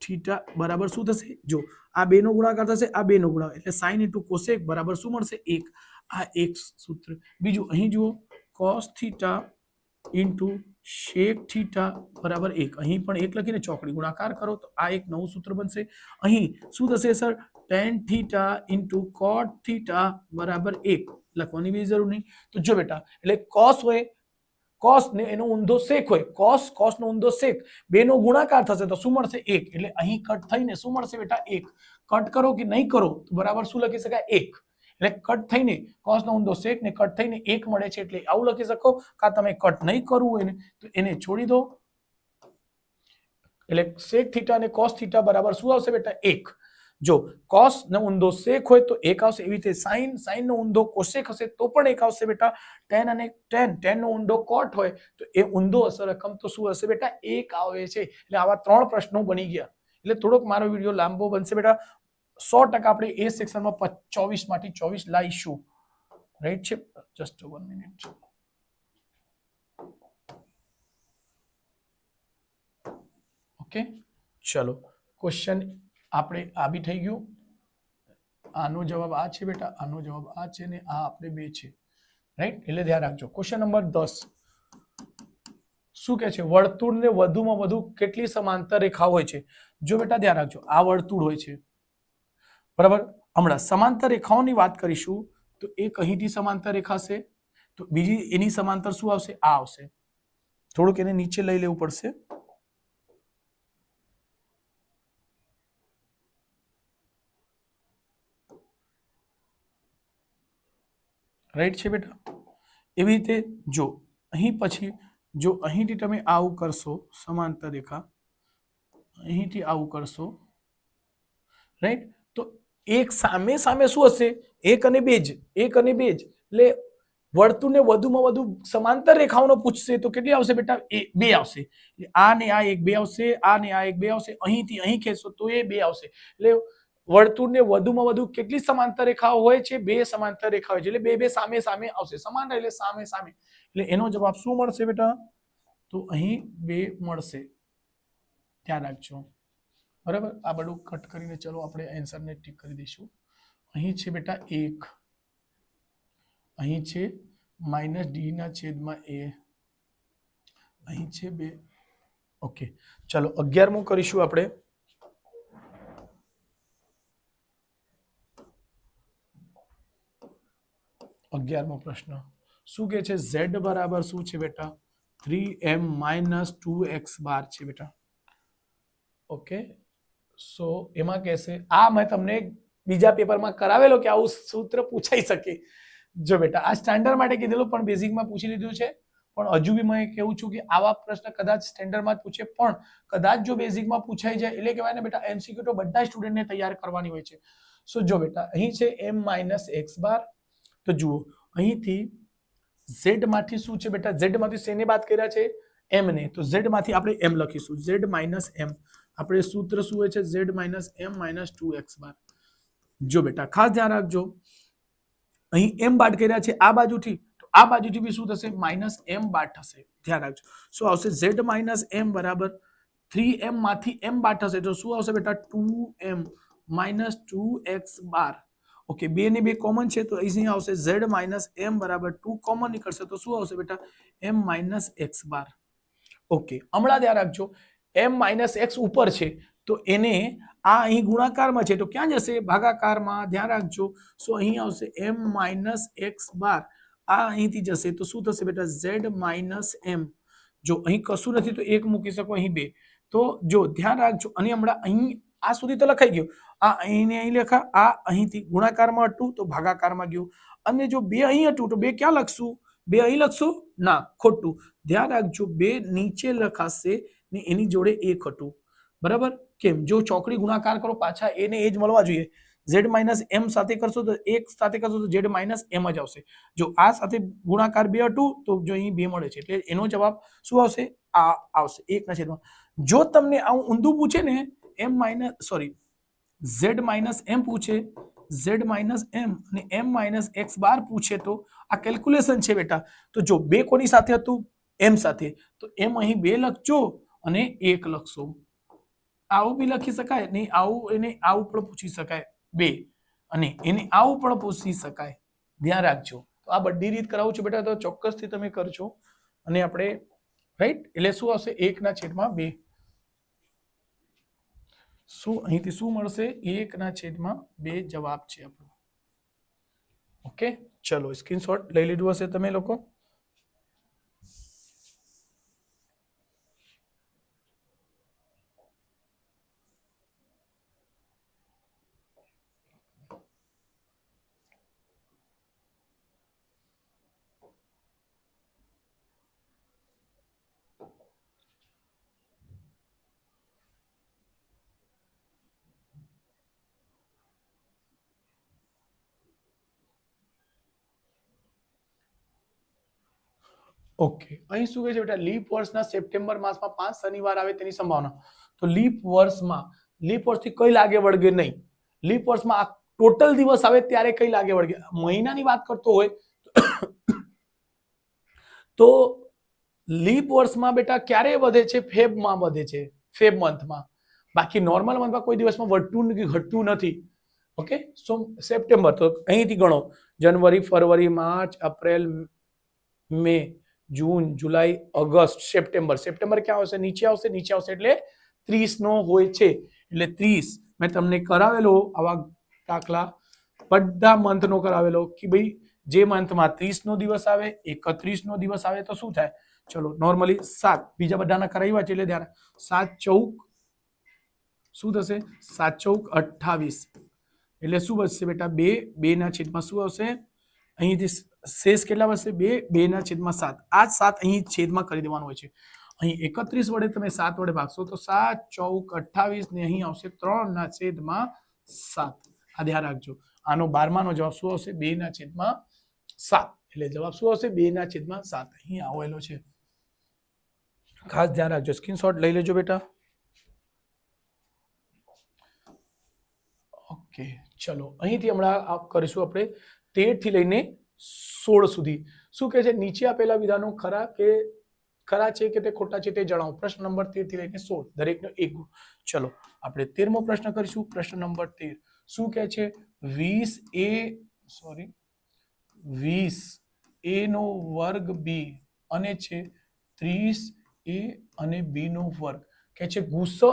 થીટા બરાબર શું થશે, જો આ બે નો ગુણાકાર થશે, આ બે નો ગુણાકાર, એટલે સાઈન ઇન્ટુ કોશેક બરાબર શું મળશે 1. આ એક સૂત્ર. બીજું અહીં જુઓ કોસ થીટા ઇન્ટુ શેક થીટા બરાબર 1. અહીં પણ 1 લખીને ચોકડી ગુણાકાર કરો તો આ એક નવું સૂત્ર બનશે. અહીં શું થશે સર ટેન થીટા ઇન્ટુ કોટ થીટા બરાબર 1 લખવાની બી જરૂર નહીં. તો જો બેટા એટલે કોસ હોય, કોસ ને એનો ઊંધો સેક હોય, કોસ નો ઊંધો સેક, બે નો ગુણાકાર થશે તો શું મળશે 1. એટલે અહીં કટ થઈને શું મળશે બેટા 1. કટ કરો કે નહીં કરો તો બરાબર શું લખી શકાય 1. એટલે કટ થઈને કોસ નો ઊંધો સેક ને કટ થઈને 1 મળે છે, એટલે આવું લખી શકો. કા તમે કટ નહીં કરવું હોય ને તો એને છોડી દો, એટલે સેક થીટા અને કોસ થીટા બરાબર શું આવશે બેટા 1. જો કોસ નો ઊંધો સેક હોય તો 1 આવશે, એવી રીતે સાઈન નો ઊંધો કોશેક હશે તો પણ 1 આવશે બેટા. ટેન નો ઊંધો કોટ હોય તો એ ઊંધો હશે રકમ તો શું હશે બેટા 1 આવે છે. એટલે આવા 3 પ્રશ્નો બની ગયા. એટલે થોડોક મારો વિડીયો લાંબો બનશે બેટા. 100% આપણે એ સેક્શનમાં 24 માંથી 24 લાવીશું. રાઈટ છે, જસ્ટ 1 મિનિટ. ઓકે ચલો ક્વેશ્ચન આપણે આ બી થઈ ગયું. આનો જવાબ આ છે બેટા, આનો જવાબ આ છે ને આ આપણે બે છે. રાઈટ, એટલે ધ્યાન રાખજો. ક્વેશ્ચન નંબર 10 શું કહે છે વર્તુળને વધુમાં વધુ કેટલી સમાંતર રેખાઓ હોય છે. જો બેટા ધ્યાન રાખજો, આ વર્તુળ હોય છે બરાબર. હમણાં સમાંતર રેખાઓની વાત કરીશું તો એક અહીંથી સમાંતર રેખા છે, તો બીજી એની સમાંતર શું આવશે આ આવશે. થોડુંક એને નીચે લઈ લેવું પડશે. રાઈટ છે બેટા. એવી રીતે જો અહીં પછી જો અહીંથી તમે આવું કરશો સમાંતર રેખા, અહીંથી આવું કરશો રાઈટ, તો એક સામે સામે શું હશે 1 અને 2 જ, 1 અને 2 જ. એટલે વર્તુળને વધુમાં વધુ સમાંતર રેખાઓનો પૂછશે તો કેટલી આવશે બેટા 2 આવશે. એટલે આ ને આ 1 2 આવશે, આ ને આ 1 2 આવશે, અહીંથી અહીં ખેંચશો તો એ 2 આવશે. એટલે વર્તુળને વધુમાં વધુ કેટલી સમાંતર રેખાઓ હોય છે 2 સમાંતર રેખા હોય છે, એટલે 2 સામે સામે આવશે. સમાંતર એટલે સામે સામે, એટલે એનો જવાબ શું મળશે બેટા તો અહીં 2 મળશે. ધ્યાન રાખજો બરાબર. આ બધું કટ કરીને ચલો આપણે આન્સરને ટીક કરી દઈશું. અહીં છે બેટા 1, અહીં છે -d ના છેદમાં a, અહીં છે 2. ઓકે ચલો 11મો કરીશું આપણે. 11મો પ્રશ્ન શું કહે છે z બરાબર શું છે બેટા 3m - 2x બાર છે બેટા. ઓકે સો એમાં કહેશે, આ મેં તમને બીજા પેપરમાં કરાવેલો કે આવું સૂત્ર પૂછાઈ શકે. જો બેટા આ સ્ટાન્ડર્ડ માટે કીધેલું પણ બેઝિકમાં પૂછી લીધું છે, પણ હજુ બી મેં કહું છું કે આવા પ્રશ્ન કદાચ સ્ટેન્ડર્ડમાં જ પૂછે, પણ કદાચ જો બેઝિકમાં પૂછાઈ જાય એટલે કહેવાય ને બેટા એમસીક્યુ તો બધા સ્ટુડન્ટને તૈયાર કરવાની હોય છે. સો જો બેટા અહીં છે m - x બાર, તો જુઓ અહીંથી z માંથી શું છે બેટા, z માંથી શેને બાદ કર્યા છે m ને, તો z માંથી આપણે m લખીશું, z - m. આપણે સૂત્ર શું હોય છે z - m - 2x બાર. જો બેટા ખાસ ધ્યાન રાખજો, અહીં m બાદ કર્યા છે આ બાજુથી, તો આ બાજુથી બી શું થશે -m બાદ થશે. ધ્યાન રાખજો શું આવશે z - m બરાબર 3m માંથી m બાદ થશે તો શું આવશે બેટા 2m - 2x બાર. ઓકે 2 ને 2 કોમન છે તો અહીં આવશે z - m બરાબર 2 કોમન નીકળશે તો શું આવશે બેટા m - x બાર. ઓકે હમણાં ધ્યાન રાખજો m - x ઉપર છે તો એને આ અહીં ગુણાકારમાં છે તો ક્યાં જશે ભાગાકારમાં. ધ્યાન રાખજો સો અહીં આવશે m - x બાર, આ અહીંથી જશે તો શું થશે બેટા z - m. જો અહીં કશું નથી તો 1 મૂકી શકો, અહીં 2. તો જો ધ્યાન રાખજો, અને હમણાં અહીં આ સુધી તો લખાઈ ગયું, આ અહીં લખા, આ અહીંથી ગુણાકારમાં હતું તો ભાગાકારમાં ગયું, અને જો 2 અહીં હતું તો 2 ક્યાં લખશું? 2 અહીં લખશું? ના, ખોટું. ધ્યાન રાખજો, 2 નીચે લખાશે ને એની જોડે 1 હતું. બરાબર? કેમ? જો ચોકડી ગુણાકાર કરો પાછા એ ને એ જ મળવા જોઈએ. z માઇનસ m સાથે કરશો તો 1 સાથે કરશો તો z માઇનસ m જ આવશે. જો આ સાથે ગુણાકાર 2 હતું તો જો અહીં 2 મળે છે એટલે એનો જવાબ શું આવશે? આ આવશે 1/. જો તમને આવું ઊંધું પૂછે ને z માઇનસ m પૂછે, z માઇનસ m અને m માઇનસ x બાર પૂછે તો આ કેલ્ક્યુલેશન છે બેટા. તો જો 2 કોની સાથે હતું? m સાથે. તો m અહીં 2 લખજો અને 1 લખશો. આવું બી લખી શકાય નહીં, આવું એને આવું પણ પૂછી શકાય 2 અને એને આવું પણ પૂછી શકાય. ધ્યાન રાખજો. તો આ બધી રીત કરાવું છું બેટા, તો ચોક્કસથી તમે કરજો અને આપણે રાઈટ એટલે શું આવશે? 1/2. શું અહીંથી શું મળશે? 1/2 જવાબ છે આપણો. ઓકે, ચલો સ્ક્રીનશોટ લઈ લીધું હશે તમે લોકો. ઓકે, અહીં શું કહે છે બેટા? લીપ વર્ષના સપ્ટેમ્બર માસમાં 5 શનિવાર આવે તેની સંભાવના. તો લીપ વર્ષથી કઈ લાગે વળગે નહીં. લીપ વર્ષમાં આ ટોટલ દિવસ આવે ત્યારે કઈ લાગે વળગે. મહિનાની વાત કરતો હોય તો લીપ વર્ષમાં બેટા ક્યારે વધે છે? ફેબમાં વધે છે, ફેબ મંથમાં. બાકી નોર્મલ મંથમાં કોઈ દિવસમાં વધતું ઘટતું નથી. ઓકે, સો સપ્ટેમ્બર તો અહીંથી ગણો: જાન્યુઆરી, ફરવરી, માર્ચ, એપ્રિલ, મે, જૂન, જુલાઈ, ઓગસ્ટ, સપ્ટેમ્બર. સપ્ટેમ્બર ક્યાં આવશે? નીચે આવશે. નીચે આવશે એટલે 30 નો હોય છે. એટલે 30 મેં તમને કરાવેલો આવા દાખલા બધા મંથ નો કરાવેલો કે ભાઈ જે મંથમાં 30 નો દિવસ આવે, 31 નો દિવસ આવે તો શું થાય? ચલો નોર્મલી 7 બીજા બધાના કરાવ્યા છે એટલે ધ્યાન 7 ચૌક શું થશે? 7 ચૌક 28 એટલે શું બચશે બેટા? 2/2 શું આવશે? અહીંથી શેષ કેટલા વધશે? 2/2/7. આ 7 અહીં છેદમાં કરી દેવાનું હોય છે. અહીં 31 વડે તમે 7 વડે ભાગશો તો 7 ચૌક 28 ને અહીં આવશે 3/7. આ ધ્યાન રાખજો. આનો 12માનો જવાબ શું આવશે? 2/7. એટલે જવાબ શું આવશે? 2/7. અહીં આવેલો છે. ખાસ ધ્યાન રાખજો. સ્ક્રીનશોટ લઈ લેજો બેટા. ઓકે, ચલો અહીંથી હમણાં કરીશું આપણે 13 થી લઈને 16 સુધી. શું કહે છે? નીચે આપેલા વિધાનો ખરા છે કે તે ખોટા છે તે જણાવો. પ્રશ્ન નંબર 13 થી લઈને 16 દરેકનો 1 ગુણ. ચલો આપણે 13મો પ્રશ્ન કરીશું. પ્રશ્ન નંબર 13 શું કહે છે? 20a નો વર્ગ b અને છે 30a અને b નો વર્ગ. કે છે ગુસઅ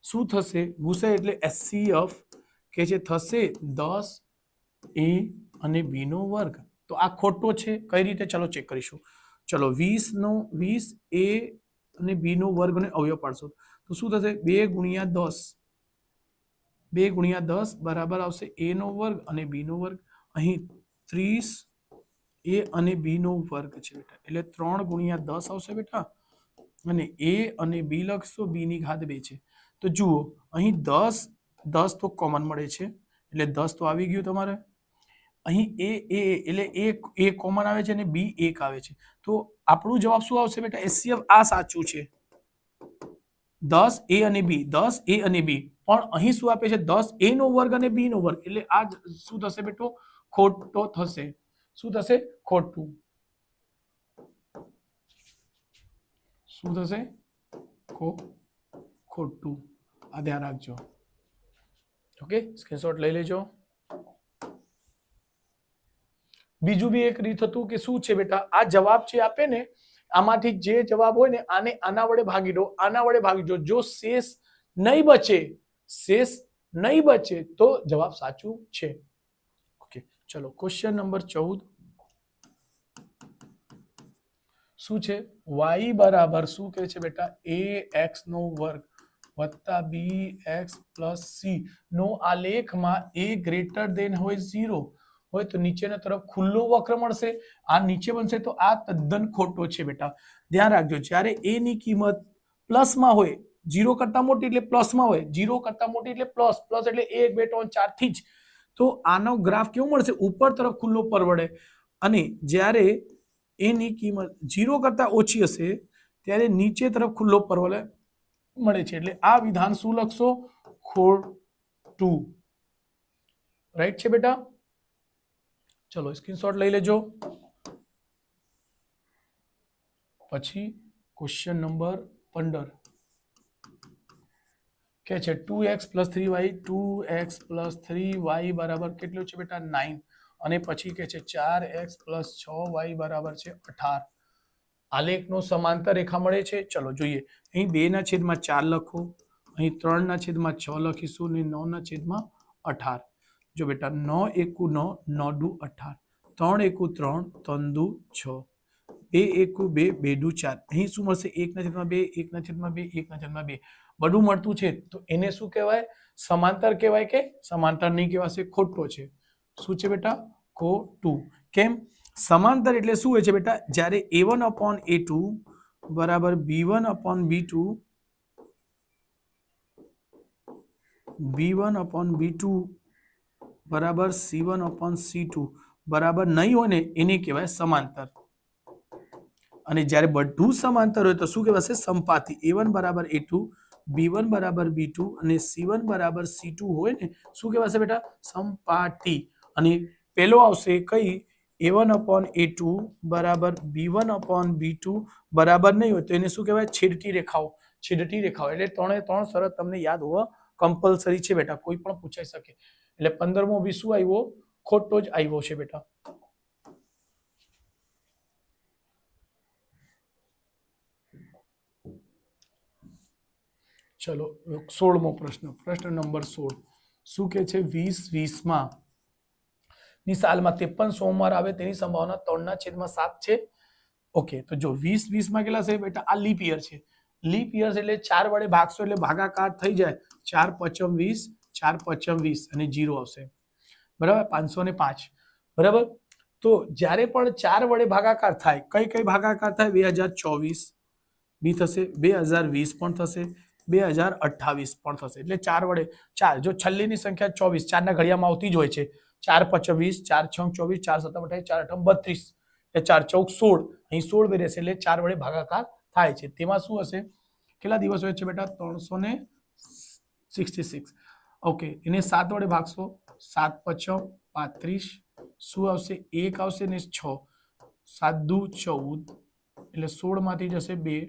શું થશે? ગુસઅ એટલે HCF કે જે થશે 10a અને b નો વર્ગ. તો આ ખોટો છે. કઈ રીતે? ચલો ચેક કરીશું. ચલો 20a અને b નો વર્ગ ને અવયવ પાડશો તો શું થશે? 2 ગુણ્યા 10 બરાબર આવશે a નો વર્ગ અને b નો વર્ગ. અહીં 30a અને b નો વર્ગ છે બેટા એટલે 3 ગુણ્યા 10 આવશે બેટા અને a અને b લખશો, b ની ઘાત 2 છે. તો જુઓ અહીં 10 તો કોમન મળે છે એટલે 10 તો આવી ગયું તમારે. અહીં a એટલે a કોમન આવે છે અને b 1 આવે છે. તો આપણું જવાબ શું આવશે બેટા? HCF આ સાચું છે. 10a અને b, 10a અને b. પણ અહીં શું આપે છે? 10a નો વર્ગ અને b નો વર્ગ. એટલે આ શું થશે બેટો? ખોટો થશે. શું થશે? ખોટું. શું થશે? ખોટું. આ ધ્યાન રાખજો. ઓકે, સ્ક્રીનશોટ લઈ લેજો. બીજું બી એક રીત હતું કે શું છે બેટા? આ જવાબ છે આપે ને આમાંથી જે જવાબ હોય ને આના વડે ભાગી દો, આના વડે ભાગી દો. જો શેષ નહીં બચે તો જવાબ સાચું છે. ઓકે, ચલો ક્વેશ્ચન નંબર 14 શું છે? y બરાબર શું કહે છે બેટા? ax નો વર્ગ વત્તા bx પ્લસ c નો આલેખમાં a ગ્રેટર દેન હોય 0 હોય તો નીચેના તરફ ખુલ્લો વક્ર મળશે, આ નીચે બનશે તો આ તદ્દન ખોટો છે બેટા. ધ્યાન રાખજો, જ્યારે a ની કિંમત પ્લસમાં હોય, 0 કરતા મોટી એટલે પ્લસમાં હોય, 0 કરતા મોટી એટલે પ્લસ, પ્લસ એટલે 1 2 3 4 થી જ, તો આનો ગ્રાફ કેવો મળશે? ઉપર તરફ ખુલ્લો પરવડે. અને જ્યારે a ની કિંમત 0 કરતા ઓછી હશે ત્યારે નીચે તરફ ખુલ્લો પરવળે મળે છે. એટલે આ વિધાન શું લખશો? ખોટું. રાઈટ છે બેટા? ચલો સ્ક્રીનશોટ લઈ લેજો. પછી ક્વેશ્ચન નંબર 15 કે છે 2x + 3y 2x + 3y બરાબર કેટલું છે બેટા? 9. અને પછી કે છે 4x + 6y બરાબર છે 18. આલેખનો સમાંતર રેખા મળે છે. ચલો જોઈએ. અહીં 2/4 લખો, અહીં 3/6 લખીશું અને 9/18. જો બેટા 9 એકુ 9, 9 દુ 18, 3 એકુ 3, 3 દુ 6, 2 એકુ 2, 2 દુ 4. અહીં શું મળશે? 1/2, 1/2, 1/2. બધું મળતું છે તો એને શું કહેવાય? સમાંતર કહેવાય કે સમાંતર નહીં કહેવાશે? ખોટો છે. શું છે બેટા? ખોટું. કેમ? સમાંતર એટલે શું હોય છે બેટા? જ્યારે a1/a2 બરાબર b1/b2 b1/b2 બરાબર c1/c2 બરાબર નહીં હોય ને એને કહેવાય સમાંતર. અને જ્યારે બધું સમાંતર હોય તો શું કહેવાશે? સમપાતી. a1 બરાબર a2, b1 બરાબર b2 અને c1 બરાબર c2 હોય ને શું કહેવાશે બેટા? સમપાતી. અને પેલો આવશે કઈ? a1/a2 બરાબર b1/b2 બરાબર નહીં હોય તો એને શું કહેવાય? છેદતી રેખાઓ. છેદતી રેખાઓ એટલે 3 શરત તમને યાદ હોવા કમ્પલસરી છે બેટા, કોઈ પણ પૂછાઈ શકે. એટલે 15મો બી શું આવ્યો? ખોટો જ આવ્યો છે બેટા. ચલો 16મો પ્રશ્ન, પ્રશ્ન નંબર 16 શું કે છે? 20 ની સાલમાં 53 સોમવાર આવે તેની સંભાવના 3/7 છે. ઓકે, તો જો 20 કેટલા છે બેટા? આ લીપ યર છે. લીપ યર એટલે 4 વડે ભાગશો એટલે ભાગાકાર થઈ જાય. 4 પચમ 20, 4 પચમ 20 અને 0 આવશે. બરાબર? 505. બરાબર? તો જ્યારે પણ 4 વડે ભાગાકાર થાય, કઈ ભાગાકાર થાય? 2024 બી થશે, 2020 પણ થશે, 2028 પણ થશે. એટલે 4 વડે 4. જો છેલ્લીની સંખ્યા 24, 4 ના ઘડિયામાં આવતી જ હોય છે. 4 5 20, 4 6 24, 4 7 28, 4 8 32, એટલે 4 14 16. અહીં 16 બે રહેશે એટલે 4 વડે ભાગાકાર થાય છે. તેમાં શું હશે? કેટલા દિવસ હોય છે બેટા? 366. ઓકે, એને 7 વડે ભાગશો, 7 5 35, શું આવશે? 1 આવશે ને 6, 7 દુ 14, એટલે 16 માંથી જશે 2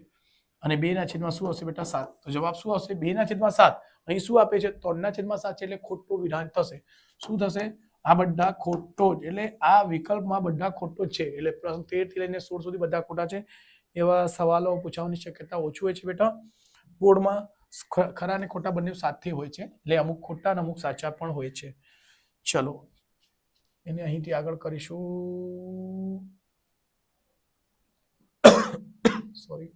અને 2/7 શું હશે બેટા? 7. તો જવાબ શું આવશે? 2/7. અહીં શું આપે છે? 3/7 છે એટલે ખોટું વિધાન થશે. શું થશે? આ બધા ખોટો જ, એટલે આ વિકલ્પમાં બધા ખોટો જ છે. એટલે પ્રશ્ન 13 થી લઈને 16 સુધી બધા ખોટા છે. એવા સવાલો પૂછવાની શક્યતા ઓછી હોય છે બેટા. બોર્ડમાં ખરા અને ખોટા બંને સાથે હોય છે, એટલે અમુક ખોટા અને અમુક સાચા પણ હોય છે. ચલો એને અહીંથી આગળ કરીશું. સોરી.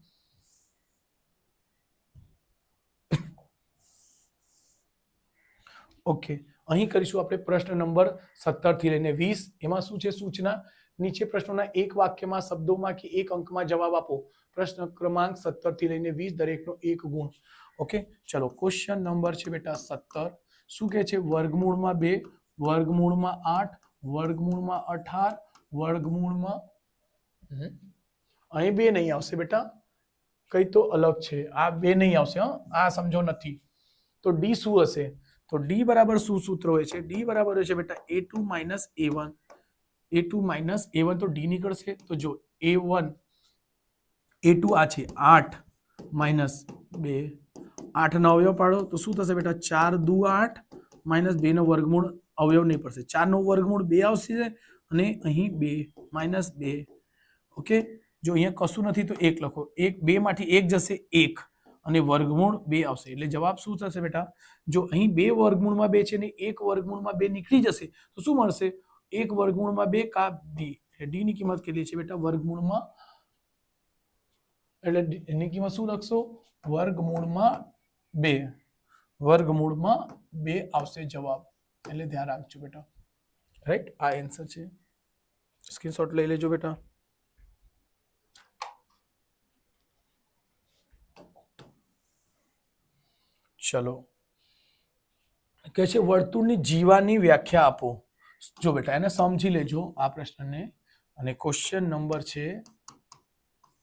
ઓકે, અહીં કરીશું આપણે પ્રશ્ન નંબર 17 થી લઈને 20. એમાં શું છે? સૂચના. નીચે પ્રશ્નોના એક વાક્યમાં શબ્દોમાં કે એક અંકમાં જવાબ આપો. પ્રશ્ન ક્રમાંક 17 થી લઈને 20, દરેકનો 1 ગુણ. ઓકે, ચલો ક્વેશ્ચન નંબર છે બેટા 17. શું કહે છે? વર્ગમૂળમાં 2, વર્ગમૂળમાં 8, વર્ગમૂળમાં 18, વર્ગમૂળમાં અહીં 2 નહીં આવશે બેટા, કઈ તો અલગ છે. આ 2 નહીં આવશે. આ સમજો નથી. તો ડી શું હશે? તો ડી બરાબર શું સૂત્ર હોય છે? ડી બરાબર હોય છે બેટા a2 - a1. a2 - a1 તો ડી નીકળશે. તો જો a1 a2 આ છે 8 - 2, 8 નો અવયવ પાડો તો શું થશે બેટા? 4 દુ 8 -2 નો વર્ગમૂળ અવયવ નહીં પડશે. 4 નો વર્ગમૂળ 2 આવશે અને અહીં 2 -2. ઓકે, જો અહીંયા કશું નથી તો 1 લખો. 2 માંથી 1 જશે 1 અને વર્ગમૂળ 2 આવશે. એટલે જવાબ શું થશે બેટા? જો અહીં 2 વર્ગમૂળમાં 2 છે ને 1 વર્ગમૂળમાં 2 નીકળી જશે તો શું મળશે? 1 વર્ગમૂળમાં 2 કા ડી. એટલે ડી ની કિંમત કેટલી છે બેટા? વર્ગમૂળમાં, એટલે એની કિંમત શું લખશો? વર્ગમૂળમાં 2. વર્ગમૂળમાં 2 આવશે જવાબ. એટલે ધ્યાન રાખજો બેટા. રાઈટ, આ આન્સર છે. સ્ક્રીનશોટ લઈ લેજો બેટા. ચલો, કે છે વર્તુળની જીવાની વ્યાખ્યા આપો. જો બેટા એને સમજી લેજો આ પ્રશ્નને. અને ક્વેશ્ચન નંબર છે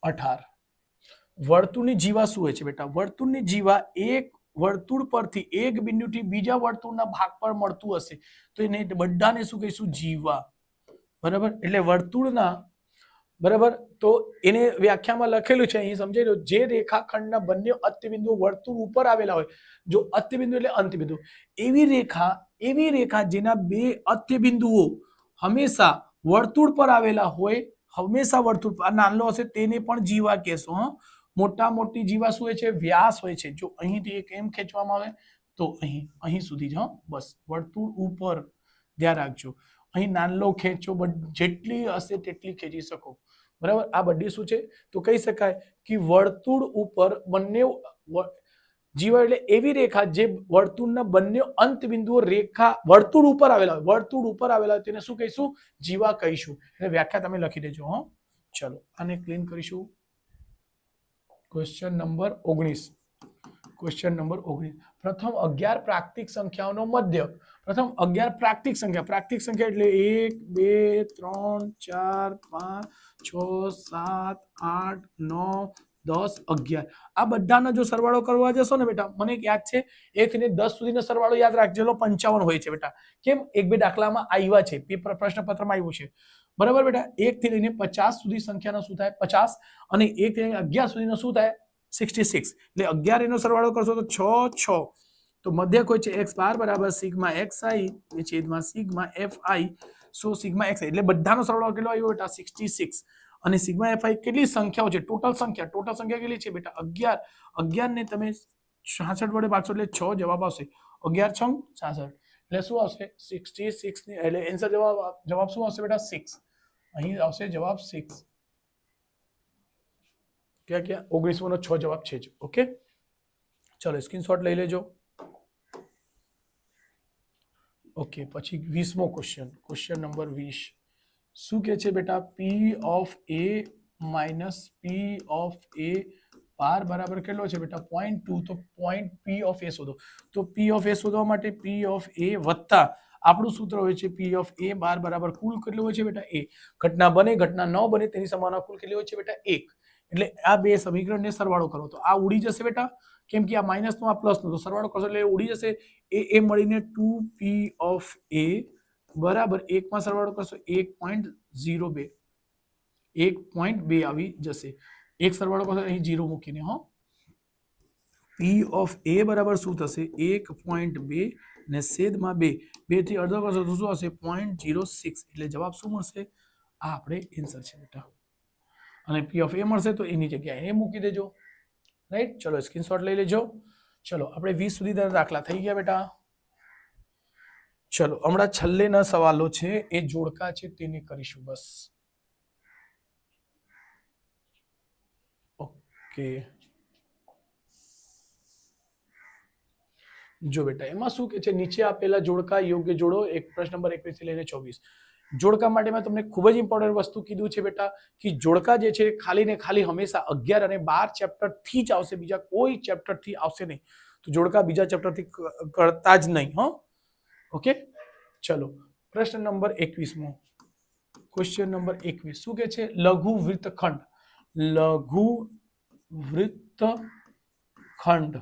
18. વર્તુળની જીવા શું હોય છે બેટા? વર્તુળની જીવા એક વર્તુળ પરથી એક બિંદુથી બીજા વર્તુળના ભાગ પર મળતું હશે તો એને બધાને શું કહીશું? જીવા. બરાબર, એટલે વર્તુળના, બરાબર, તો એને વ્યાખ્યામાં લખેલું છે અહીં સમજાઈ લો. જે રેખાખંડના બંને અંત્યબિંદુઓ વર્તુળ ઉપર આવેલા હોય, જો અંત્યબિંદુ એટલે અંત્યબિંદુ, એવી રેખા જેના બે અંત્યબિંદુઓ હંમેશા વર્તુળ પર આવેલા હોય, હંમેશા વર્તુળ પર નાનો હશે તેને પણ જીવા કહેશો. મોટા મોટી જીવા શું હોય છે? વ્યાસ હોય છે. જો અહીંથી એક એમ ખેંચવામાં આવે તો અહીં સુધી જ, બસ વર્તુળ ઉપર. ધ્યાન રાખજો, અહીં નાનો ખેંચો, જેટલી હશે તેટલી ખેંચી શકો. બરાબર, આ બધી શું છે? તો કહી શકાય કે વર્તુળ ઉપર બંને જીવા એટલે એવી રેખા જે વર્તુળના બંને અંત બિંદુઓ રેખા વર્તુળ ઉપર આવેલા હોય તેને શું કહીશું? જીવા કહીશું. એટલે વ્યાખ્યા તમે લખી દેજો. ચલો આને ક્લીન કરીશું. Question number 19. પ્રથમ 11 પ્રાકૃતિક સંખ્યાઓનો મધ્ય. પ્રથમ 11 પ્રાકૃતિક સંખ્યા એટલે 1 2 3 4 5 6 7 8 9 10 11. આ બધાનો જો સરવાળો કરવા જશો ને બેટા, મને યાદ છે 1 થી 10 સુધીનો સરવાળો યાદ રાખજો, 55 હોય છે બેટા. કેમ? એક બે દાખલામાં આવ્યા છે, પ્રશ્નપત્રમાં આવ્યું છે. બરાબર બેટા, 1 થી લઈને 50 સુધી સંખ્યાનો શું થાય? 50. અને 1 થી લઈને 11 સુધીનો શું થાય? 66. એટલે 11 એનો સરવાળો કરશો તો 6 તો મધ્યક હોય છે x બાર બરાબર સિગ્મા xi છેદમાં સિગ્મા fi. સો સિગ્મા xi એટલે બધાનો સરવાળો કેટલો આવ્યો બેટા? 66. અને સિગ્મા fi કેટલી સંખ્યાઓ છે? ટોટલ સંખ્યા કેટલી છે બેટા? 11. 11 ને તમે 66 વડે ભાગશો એટલે 6 જવાબ આવશે. 11 6 66 એટલે શું આવશે? 66 ની એટલે આન્સર જવાબ શું આવશે બેટા? 6. અહીં આવશે જવાબ 6. ક્યાં 19 નો 6 જવાબ છે જ. ઓકે, ચલો સ્ક્રીનશોટ લઈ લેજો. ઓકે, પછી 20મો ક્વેશ્ચન નંબર 20. શું કે છે બેટા? P of A minus P of A બાર બરાબર કેટલો છે બેટા? 0.2. તો પોઈન્ટ P of A શોધો. તો P of A શોધવા માટે P of A વત્તા આપણું સૂત્ર હોય છે P of A બાર બરાબર કુલ કેટલું હોય છે બેટા? A. ઘટના બને ઘટના ન બને તેની સંભાવના કુલ કેટલી હોય છે બેટા? 1. એટલે આ બે સમીકરણને સરવાળો કરો તો આ ઉડી જશે બેટા, કેમ કે આ માઇનસ નું આ પ્લસ નું, તો સરવાળો કરશો એટલે ઉડી જશે. એ મળીને 2P of A બરાબર 1 માં સરવાળો કરશો 1.02 આવી જશે. એક સરવાળો કરશો અહીં 0 મૂકીને. P of A બરાબર શું થશે? 1.2 ને છેદમાં 2 થી અડધો કરશો તો શું હશે? 0.06. એટલે જવાબ શું મળશે? આ આપણે આન્સર છે બેટા. અને P of A મળશે તો એની જગ્યાએ એ મૂકી દેજો. રાઈટ, ચલો સ્ક્રીનશોટ લઈ લેજો. ચલો આપણે 20 સુધી દાખલા થઈ ગયા બેટા. ચલો હમણાં છેલ્લેના સવાલો છે એ જોડકા છે તેને કરીશું બસ. ઓકે, જો બેટા એમાં શું કે છે? નીચે આપેલા જોડકા યોગ્ય જોડો. એક પ્રશ્ન નંબર 21 થી લઈને 24. જોડકા માટે મેં તમને ખૂબ જ ઇમ્પોર્ટન્ટ વસ્તુ કીધું છે બેટા કે જોડકા જે છે ખાલી ને ખાલી હંમેશા 11 અને 12 ચેપ્ટર થી જ આવશે, બીજા કોઈ ચેપ્ટર થી આવશે નહીં. તો જોડકા બીજા ચેપ્ટર થી કરતા જ નહીં. ઓકે, ચલો પ્રશ્ન નંબર 21મો. ક્વેશ્ચન નંબર 21 શું કે છે? લઘુ વૃત્તખંડ.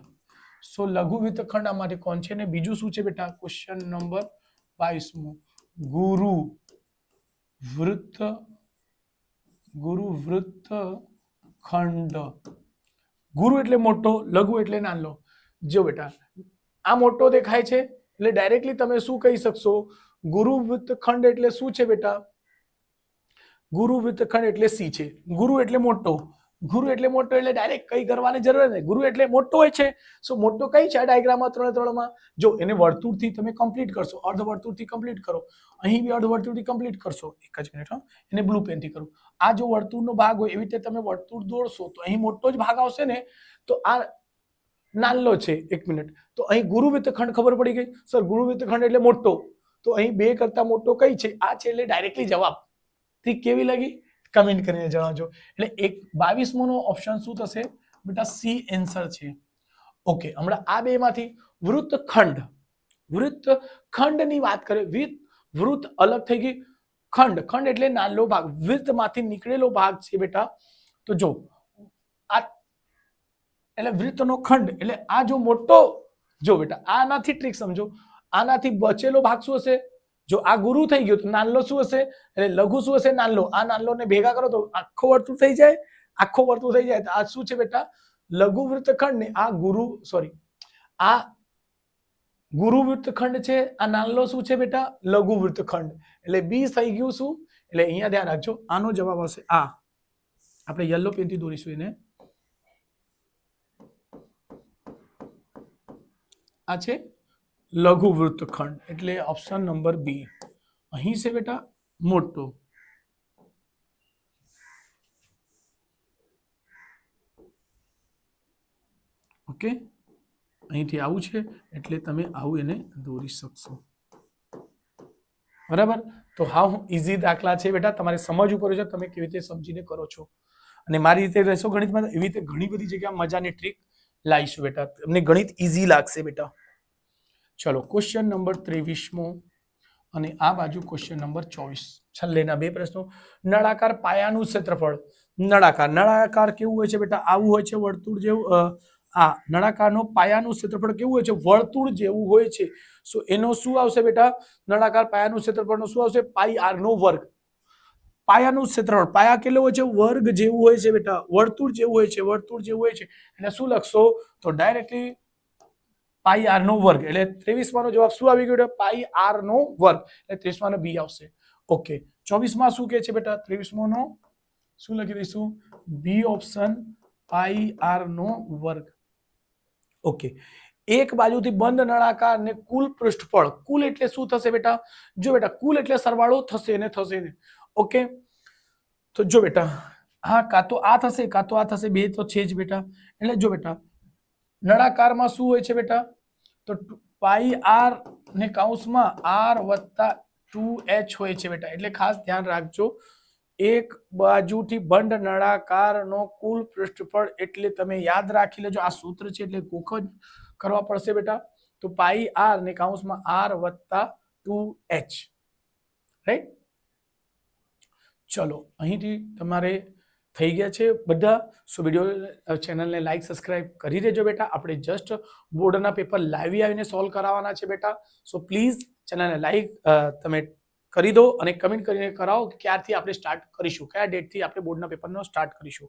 સો લઘુ વૃત્તખંડ આમાંથી કોણ છે? ને બીજું શું છે બેટા? ક્વેશ્ચન નંબર 22મો. ગુરુ વૃત્તખંડ. ગુરુ એટલે મોટો, લઘુ એટલે નાનો. જો બેટા આ મોટો દેખાય છે એટલે ડાયરેક્ટલી તમે શું કહી શકશો? ગુરુ વૃત્તખંડ એટલે શું છે બેટા? ગુરુ વૃત્તખંડ એટલે C છે. ગુરુ એટલે મોટો એટલે ડાયરેક્ટ કઈ કરવાની જરૂર નથી. ગુરુ એટલે મોટો હોય છે. સો મોટો કઈ છે ડાયાગ્રામમાં? 3 જો એને વર્તુળથી તમે કમ્પ્લીટ કરશો, અર્ધવર્તુળથી કમ્પ્લીટ કરો, અહીં બી અર્ધવર્તુળથી કમ્પ્લીટ કરશો. એક જ મિનિટ, એને બ્લુ પેનથી કરું. આ જો વર્તુળનો ભાગ હોય એવી રીતે તમે વર્તુળ દોરશો તો અહીં મોટો જ ભાગ આવશે ને, તો આ નાનો છે. એક મિનિટ, તો અહીં ગુરુ વૃત્તખંડ ખબર પડી ગઈ સર? ગુરુ વૃત્તખંડ એટલે મોટો. તો અહીં 2 કરતા મોટો કઈ છે? આ છે. એટલે ડાયરેક્ટલી જવાબ. ટ્રીક કેવી લાગી? કમેન્ટ કરીને જણાવજો. એટલે 22મો નો ઓપ્શન શું થશે બેટા? સી આન્સર છે. ઓકે, હમણાં આ બે માંથી વૃત્તખંડની વાત કરીએ. વૃત્ત અલગ થઈ ગઈ, ખંડ એટલે નાનો ભાગ. વૃત્તમાંથી નીકળેલો ભાગ છે બેટા. તો જો આ એટલે વૃત્તનો ખંડ એટલે આ જો મોટો, જો બેટા આનાથી ટ્રીક સમજો. આનાથી બચેલો ભાગ શું હશે? જો આ ગુરુ થઈ ગયો તો નાનલો શું હશે? એટલે લઘુ શું હશે? નાનલો. આ નાનલો ને ભેગા કરો તો આખો વર્તુળ થઈ જાય. આખો વર્તુળ થઈ જાય તો આ શું છે બેટા? લઘુ વૃત્તખંડ ને આ આ ગુરુ વૃત્તખંડ છે. આ નાનલો શું છે બેટા? લઘુ વૃત્તખંડ. એટલે બી થઈ ગયું શું? એટલે અહીંયા ધ્યાન રાખજો, આનો જવાબ આવશે આ. આપણે યલો પેનથી દોરીશું એને. આ છે લઘુ વૃત્તખંડ, એટલે ઓપ્શન નંબર બી. અહીં છે બેટા મોટો. ઓકે, અહીંથી આવું છે એટલે તમે આવું એને દોરી શકશો. બરાબર? તો હા, ઇઝી દાખલા છે બેટા, તમારે સમજવું પડે છે તમે કેવી રીતે સમજીને કરો છો. અને મારી રીતે રહેશો ગણિતમાં એવી રીતે ઘણી બધી જગ્યા મજાની ટ્રીક લાવીશું બેટા, તમને ગણિત ઇઝી લાગશે બેટા. ચલો, ક્વેશ્ચન નંબર 23મો અને આ બાજુ ક્વેશ્ચન નંબર 24. છેલ્લેના બે પ્રશ્નો. નળાકાર પાયાનું ક્ષેત્રફળ. નળાકાર કેવું હોય છે બેટા? આવું હોય છે, વર્તુળ જેવું. આ નળાકારનો પાયાનું ક્ષેત્રફળ કેવું હોય છે? વર્તુળ જેવું હોય છે. સો એનો શું આવશે બેટા? નળાકાર પાયાનું ક્ષેત્રફળનો શું આવશે? પાઈ આર નો વર્ગ. પાયાનું ક્ષેત્રફળ, પાયા કેટલો હોય છે? વર્ગ જેવું હોય છે બેટા, વર્તુળ જેવું હોય છે, વર્તુળ જેવું હોય છે. એટલે શું લખશો? તો ડાયરેક્ટલી પાઈ આર નો વર્ગ. એટલે 23માં નો જવાબ શું આવી ગયો? પાઈ આર નો વર્ગ. એટલે 23માં નો બી આવશે. ઓકે, 24માં શું કહે છે બેટા? 23માં નો શું લખી દઈશું? બી ઓપ્શન, પાઈ આર નો વર્ગ. ઓકે, એક બાજુથી બંધ નળાકાર ને કુલ પૃષ્ઠફળ. કુલ એટલે શું થશે બેટા? જો બેટા, કુલ એટલે સરવાળો થશે ને થશે ને. ઓકે, તો જો બેટા, હા, કાં તો આ થશે કાં તો આ થશે, બે તો છે જ બેટા. એટલે જો બેટા, નળાકારમાં શું હોય છે બેટા? તો પાઈ આર ને કૌંસમાં આર વત્તા 2h હોય છે બેટા. એટલે ખાસ ધ્યાન રાખજો, એક બાજુથી બંધ નળાકારનો કુલ પૃષ્ઠફળ એટલે તમે યાદ રાખી લેજો. આ સૂત્ર છે એટલે ગોખ જ કરવા પડશે બેટા. તો પાઈ આર ને કૌંસમાં આર વત્તા 2h. રાઈટ? ચલો, અહીંથી તમારે થઈ ગયા છે બધા. સો વિડીયો ચેનલને લાઈક સબસ્ક્રાઇબ કરી દેજો બેટા. આપણે જસ્ટ બોર્ડના પેપર લાઈવ આવીને સોલ્વ કરાવવાના છે બેટા. સો પ્લીઝ ચેનલને લાઈક તમે કરી દો અને કમેન્ટ કરીને કરાવો કે ક્યારથી આપણે સ્ટાર્ટ કરીશું, કયા ડેટથી આપણે બોર્ડના પેપરનો સ્ટાર્ટ કરીશું.